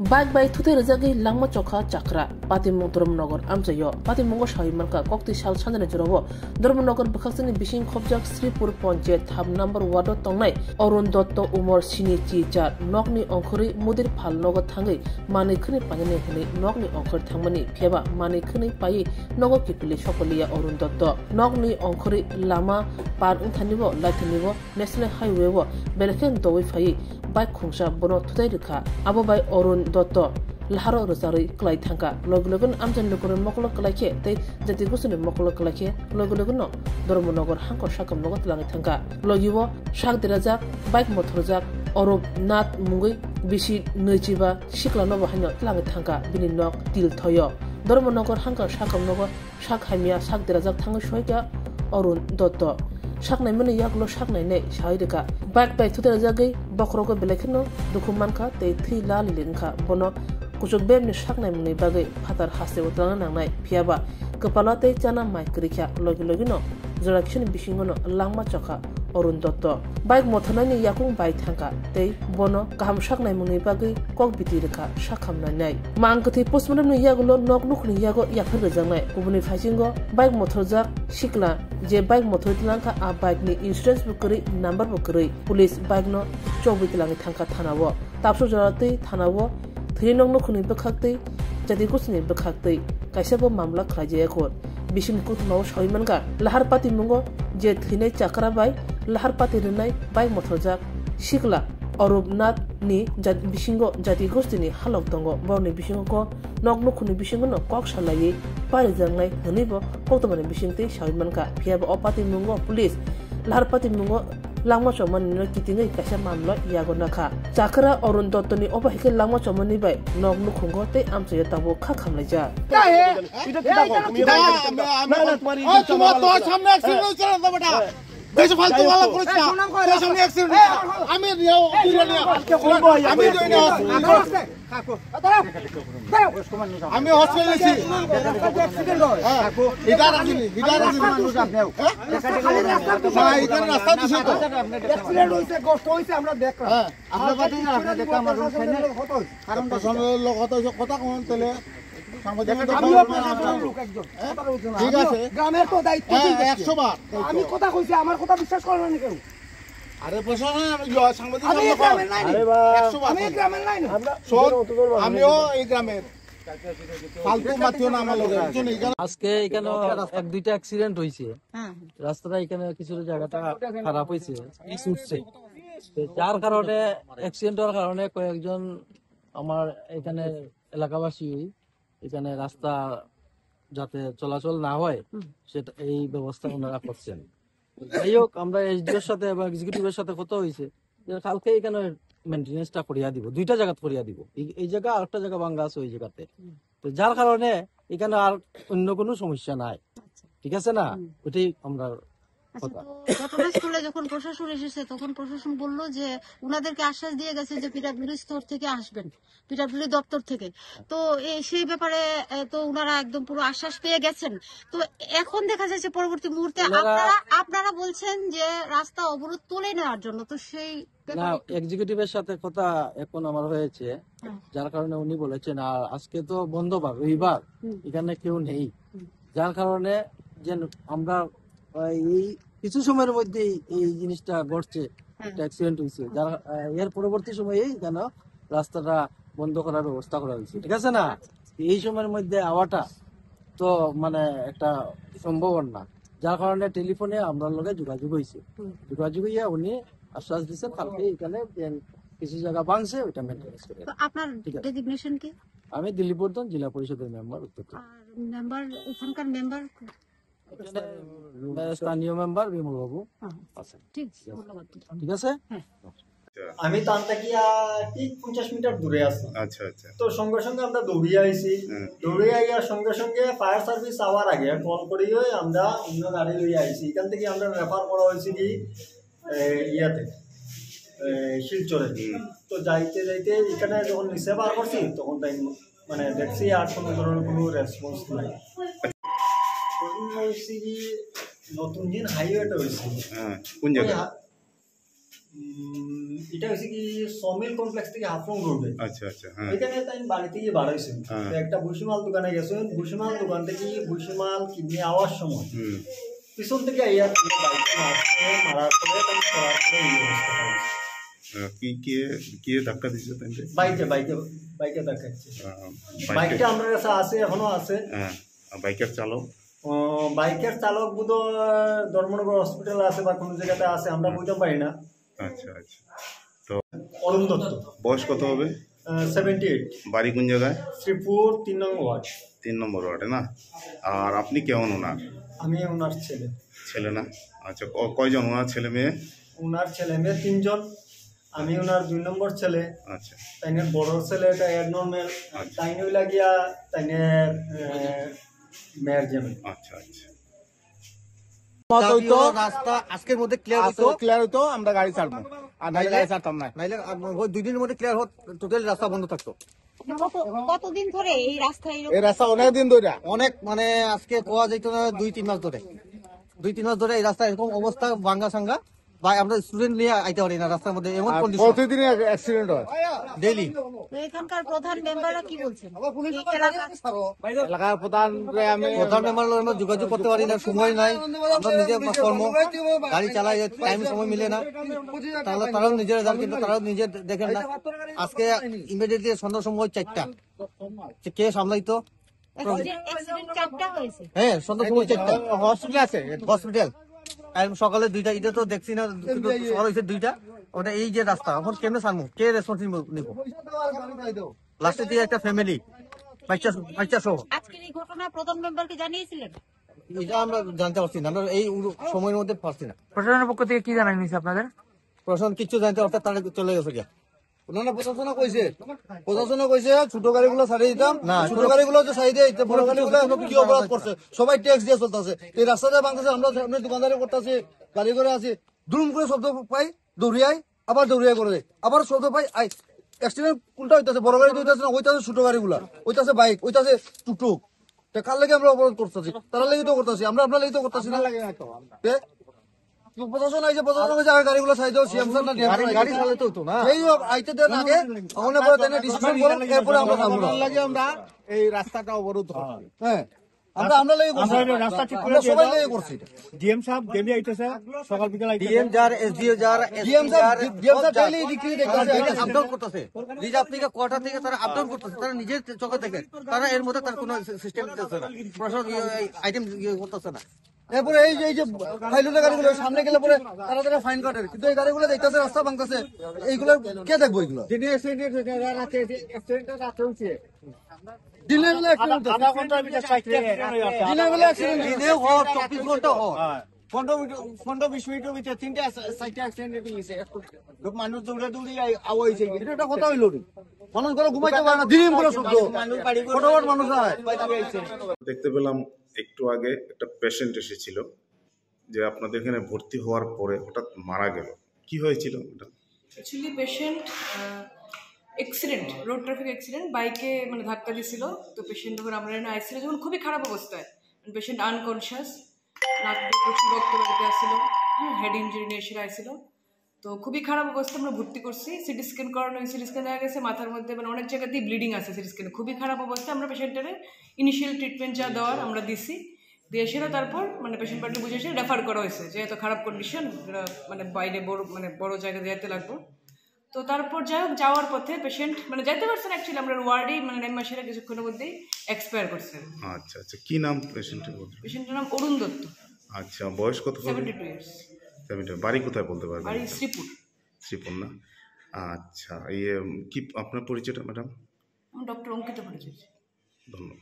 Bike by Tutte Rezagi Langma Choka Chakra, Patimung Drumnogon Amjayo, Patimungo Shaimanka, Kokti Shal Chandra Jorobo, Drumnogon Bakasan Bishin Kopjak Sripur Ponjet, Tab number Wado Tongnai, Orun Dotto Umor Shini Chicha, Nogni Onkuri, Mudir Pal Nogo Tangi, Mani Kuni Panini, Nogni Onkur Tangmani, Pieva, Mani Kuni Pai, Nogo Kipili Shokolia Orun Dotto, Nogni Onkuri, Lama, Par Untanivo, Latinivo, National Highway, Belakan Dowi Fai, Bike Kungsha Bono Tuterika, Abo by Orun Dotto, Laharo Rosari, Clay Tanka, Loglogan Amjan Logan Mokolo Kalake, they Jatigusun Mokolo Kalake, Logologono, Dormonogor Hanko Shakam Logot Langatanka, Logivo, Shak Derazak, Bike Motorzak, Orob Nat Mungi, Bishi Nuchiba, Shikla Nova Hanyo, Langatanka, Bininok, Dil Toyo, Dormonogor Hanko Shakam Nogo, Shak Hamia, Shak Derazak Tango Shoika, Orun Dotto. Shaknai mani yaklo shaknai ne shaideka back by Tutte Rezagi bakrogo belekino dokumanka te thi lal linka bono kusuk bem ni shaknai mani bagai phatar hase utlang nangnai phiaba kapalate chana maikrikya logino zoraction bishingono langma chakha Orun Dotto bike mothanani yakung bai thangka te bono kaham shaknai mani bagai kok bitireka shakhamnai nai mangkati postmortem ni yagulo nok nukni yago yakhar rejangnai kubuni phajingo bike motorjak shikla je bike motor tilangka a bike ni insurance bukuri number bukuri police bike no chobi tilangi thangka thanawo tapso jarate thanawo thrinong no khuni bekhakte jadi kusni bekhakte kaisabo mamla khaje khot bishin kut no shoimanka lahar pati mungo je thine chakra bai lahar pati rinai bike motor jak shikla Orubnat ni jad bishingo jadi gostini halok tongo borni bishingo ko nok no khuni bishingo no kok shalai pare jangnai hanibo koktomani bishingte shaimanka phiaba opati mungo police lahar pati mungo langma chomani no kitingai kaisa mamlo yago nakha chakra Orun Dotto ni oba hike langma chomani bai nok no khungo te amche tabo kha khamlaija क्या है इधर किधर तुम्हारा तो सामने accident चला था बेटा वैसे फालतू वाला पुलिस का तेरे सामने एक्सीडेंट हमें दिया हमें जो नहीं हमें हॉस्पिटल से एक्सीडेंट हो इधर आके इधर रास्ता दूसरा तो एक्सीडेंट होइसे गोष्ट होइसे আমরা দেখলাম আপনি বাতেন না আপনি দেখলাম আমার রুম খাইনে কারণ তো সব লোক হতো কথা কোন তেলে ঠিক আছে গ্রামের তো দায়িত্ব 100 বার আমি কথা কইছি আমার কথা বিশ্বাস করেন না কেউ আরে প্রশ্ন না আমি সাংবাদিক আরে ভাই 100 বার আমি গ্রামের নাই না আমিও এই গ্রামের ফালতু মাতিও না আমার লগে আজকে এখানে এক দুইটা অ্যাক্সিডেন্ট হইছে রাস্তাটা এখানে কিছু জায়গাটা খারাপ হইছে ইস্যুছে যার কারণে অ্যাক্সিডেন্টের কারণে কয়েকজন আমার এখানে এলাকাবাসী এখানে রাস্তা যাতে চলাচল না হয় সেটা এই ব্যবস্থা ওনারা করছেন যাই হোক আমরা এসডিওর সাথে বা এক্সিকিউটিভের সাথে কথা হয়েছে যে কালকে এখানে মেনটেন্যান্সটা করিয়া দিব দুইটা জায়গা করিয়া দিব এই জায়গা আরেকটা জায়গা ভাঙ্গা আছে ওই জায়গাতে তো যার কারণে এখানে আর অন্য কোনো সমস্যা নাই ঠিক আছে না ওইটাই আমরা ঘটনাস্থলে যখন প্রশাসন এসেছে তখন প্রশাসন বললো যে উনাদেরকে আশ্বাস দিয়ে গেছে যে পিডব্লিউডি স্তর থেকে আসবেন পিডব্লিউডি দপ্তর থেকে তো সেই ব্যাপারে তো উনারা একদম পুরো আশ্বাস পেয়ে গেছেন তো এখন দেখা যাচ্ছে পরবর্তী মুহূর্তে আপনারা বলছেন যে রাস্তা অবরোধ তুলে নেওয়ার জন্য তো সেই এক্সিকিউটিভের সাথে কথা এখন আমার হয়েছে যার কারণে উনি বলেছেন আর আজকে তো বন্ধবার রবিবার এখানে কেউ নেই যার কারণে যে আমরা এই কিছু সময়ের মধ্যে এই জিনিসটা ঘটছে অ্যাক্সিডেন্ট হয়েছে যার এর পরবর্তী সময়ে কেন রাস্তাটা বন্ধ করার ব্যবস্থা করা হয়েছে ঠিক আছে না এই সময়ের মধ্যে আওয়াটা তো মানে একটা সম্ভব না যার কারণে টেলিফোনে আমরা লগে যোগাযোগ হয়েছে যোগাযোগ হইয়া উনি আশ্বাস দিচ্ছেন কালকে এখানে কিছু জায়গা ভাঙছে ওইটা মেনটেন্যান্স করে আপনার ডেজিগনেশন কি আমি দিল্লি বর্ধন জেলা পরিষদের মেম্বার উত্তর মেম্বার ওখানকার মেম্বার স্থানীয় মেম্বার বিমল বাবু ঠিক আছে আমি তান্তাকিয়া ঠিক 50 মিটার দূরে আছি আচ্ছা আচ্ছা তো সঙ্গে সঙ্গে আমরা দৌড়িয়ে আইছি দৌড়িয়ে আইয়ার সঙ্গে সঙ্গে ফায়ার সার্ভিস আওয়ার আগে কল করিয়ে আমরা অন্য গাড়ি লইয়া আইছি এখান থেকে আমরা রেফার করা হয়েছে কি ইয়াতে শিলচরে তো যাইতে যাইতে এখানে যখন নিচে বার করছি তখন তাই মানে দেখছি আর কোনো ধরনের কোনো রেসপন্স নাই নতুন দিন হাইওয়েটা হয়েছে কোন জায়গা এটা হচ্ছে কি সমিল কমপ্লেক্স থেকে হাফলং রোডে। আচ্ছা আচ্ছা, হ্যাঁ এখানে তাই বাড়ি থেকে বাড়াইছেন, একটা ভুসিমাল দোকানে গেছেন, ভুসিমাল দোকান থেকে ভুসিমাল কিনে আওয়ার সময় পিছন থেকে ইয়ার বাইকে মারার পরে তাই করার পরে এই অবস্থা হয়েছে। কি ধাক্কা দিচ্ছে তাই? বাইকে ধাক্কা দিচ্ছে। বাইকটা আমার কাছে আছে, এখনো আছে। বাইকের চালক বোধ ধর্মনগর হসপিটাল আছে বা কোনো জায়গাতে আছে, আমরা বুঝতে পারি না। আচ্ছা আচ্ছা। তো অরুণ দত্ত, বয়স কত হবে? 78। বাড়ি কোন জায়গায়? শ্রীপুর 3 নম্বর ওয়ার্ড। 3 নম্বর ওয়ার্ডে না? আর আপনি কেমন ওনার? আমি ওনার ছেলে না? আচ্ছা, কয়জন ওনার ছেলে মেয়ে? ওনার ছেলে মেয়ে 3 জন, আমি ওনার 2 নম্বর ছেলে। আচ্ছা, তাইনের বড় ছেলেটা অ্যাবনর্মাল, তাইনই লাগিয়া তাইনের মেয়ের জমি। আচ্ছা আচ্ছা। রাস্তা আজকের মধ্যে ক্লিয়ার হতো আমরা গাড়ি ছাড়বো, আর নাইলে গাড়ি ছাড়তাম না, নাইলে 2 দিনের মধ্যে ক্লিয়ার হতো, টোটাল রাস্তা বন্ধ থাকতো। কতদিন ধরে এই রাস্তা অনেক দিন ধরে, অনেক মানে আজকে কোয়া যেত না, 2-3 মাস ধরে, 2-3 মাস ধরে এই রাস্তা এরকম অবস্থা, ভাঙ্গা সাঙ্গা। ভাই আমরা স্টুডেন্ট নিয়ে আইতে পারি না রাস্তার মধ্যে, এমন কন্ডিশন, প্রতিদিন অ্যাক্সিডেন্ট হয় ডেইলি। এখানকার প্রধান মেম্বাররা কি বলছেন? এলাকার প্রধান মেম্বার যোগাযোগ করতে পারি না, সময় নাই, আমরা নিজে কর্ম গাড়ি চালাই, টাইম সময় মিলে না, তারাও নিজেরা যান, কিন্তু তারাও নিজে দেখেন না। আজকে ইমিডিয়েটলি সন্ধ্যার সময় 4টা, কে সামলাইতো? হ্যাঁ, সন্ধ্যার সময় 4টা হসপিটাল আছে, হসপিটাল সকালে 2টা, এটা তো দেখছি না, সকাল হয়েছে 2টা। ওটা এই যে রাস্তা, এখন কেমনে সারবো, কে রেসপন্সিবল নিব? লাস্টে দিয়ে একটা ফ্যামিলি বাচ্চা সহ। আজকের এই ঘটনা প্রধান মেম্বারকে জানিয়েছিলেন? এটা আমরা জানতে পারছি না, আমরা এই সময়ের মধ্যে পারছি না। প্রশাসনের পক্ষ থেকে কি জানানো হয়েছে আপনাদের? প্রশাসন কিচ্ছু জানতে পারছে, তারা চলে গেছে গিয়া। প্রশাসনে কইছে ছোট গাড়িগুলো ছাড়িয়ে দিতাম না, ছোট গাড়িগুলো যে ছাড়িয়ে দিয়ে বড় গাড়িগুলো কি অপরাধ করছে, সবাই ট্যাক্স দিয়ে চলতেছে, এই রাস্তাতে বাংলাদেশে আমরা দোকানদারি করতেছি, গাড়ি করে আছি, দুম করে শব্দ পাই দৌড়িয়াই, আবার দৌড়িয়াই করে দেয়, আবার শব্দ পাই অ্যাক্সিডেন্ট কোনটা হইতেছে, বড় গাড়ি হইতেছে না, হইতেছে ছোট গাড়িগুলা, হইতেছে বাইক, হইতেছে টুকটুক। কার লাগে আমরা অপরাধ করতেছি? তারা লেগে তো করতেছি, আমরা আপনার লেগে তো করতেছি না। প্রশাসন আইছে, প্রশাসনের জায়গায় গাড়িগুলো ছাই দাও, সিএম স্যার না গাড়ি চালাতে হতো না, সেই আইতে দেন আগে, ওখানে পরে তাই ডিসিশন করুন, এরপরে আমরা থামবো না, লাগে আমরা এই রাস্তাটা অবরোধ করি। হ্যাঁ, আমরা লেগে করছি, রাস্তা ঠিক করে সবাই লেগে করছি। ডিএম সাহেব ডেলি আইতেছে, সকাল বিকাল আইতেছে, ডিএম যার এসডিও যার ডিএম স্যার ডেইলি লিখে দেখতেছে, আপডাউন করতেছে, রিজার্ভ থেকে কোয়ার্টা থেকে তারা আপডাউন করতেছে, তারা নিজের চোখে দেখে, তারা এর মধ্যে তার কোনো সিস্টেম দিতেছে না, প্রশাসন আইটেম করতেছে না। এরপরে এই যে ফাইলুটা গাড়িগুলো সামনে গেলে পরে তারা ফাইন কাটে, কিন্তু এই গাড়িগুলো দেখতেছে রাস্তা ভাঙতেছে, এইগুলো কে দেখবো? এগুলো দিনের বেলা 24 ঘন্টা হয়, 15-20 মিনিটের ভিতরে 3টা অ্যাক্সিডেন্ট হয়েছে, মানুষ দৌড়ে আওয়াইছে, এটা কথা হইল মানুষ করে ঘুমাইতে পারে না, দিন করে শব্দ, মানুষ দেখতে পেলাম একটু আগে একটা পেশেন্ট এসেছিল যে আপনাদের এখানে ভর্তি হওয়ার পরে হঠাৎ মারা গেল, কি হয়েছিল? Actually patient accident, road traffic accident, বাইকে মানে ধাক্কা দিয়েছিল, তো পেশেন্ট যখন আমরা এনে আইছিল যখন খুবই খারাপ অবস্থায়, পেশেন্ট আনকনশিয়াস, নাক দিয়ে প্রচুর রক্ত বেরোতে আসছিল, হেড ইঞ্জুরি নিয়ে এসে আইছিল, তো খুবই খারাপ অবস্থা, আমরা ভর্তি করছি, সিটি স্ক্যান করানো, সিটি স্ক্যান দেখা গেছে মাথার মধ্যে মানে অনেক জায়গাতেই ব্লিডিং আছে, সিটি স্ক্যানে খুবই খারাপ অবস্থা। আমরা পেশেন্টের ইনিশিয়াল ট্রিটমেন্ট যা দেওয়ার আমরা দিছি, দিয়ে এসেছিল, তারপর মানে পেশেন্ট পার্টি বুঝে এসে রেফার করা হয়েছে যে এত খারাপ কন্ডিশন, মানে বাইরে বড় জায়গায় যেতে লাগবো। তো তারপর যাই হোক, যাওয়ার পথে পেশেন্ট মানে যাইতে পারছেন, অ্যাকচুয়ালি আমরা ওয়ার্ডেই মানে নেমমাসেরা কিছুক্ষণের মধ্যেই এক্সপায়ার করছেন। আচ্ছা আচ্ছা, কি নাম পেশেন্টের? পেশেন্টের নাম অরুণ দত্ত। আচ্ছা, বয়স কত? 72 ইয়ার্স। বাড়ি কোথায় বলতে পারবেন? বাড়ি শ্রীপুর। শ্রীপুর না? আচ্ছা, কি আপনার পরিচয়টা ম্যাডাম? ডক্টর অঙ্কিতা পরিচয়। ধন্যবাদ।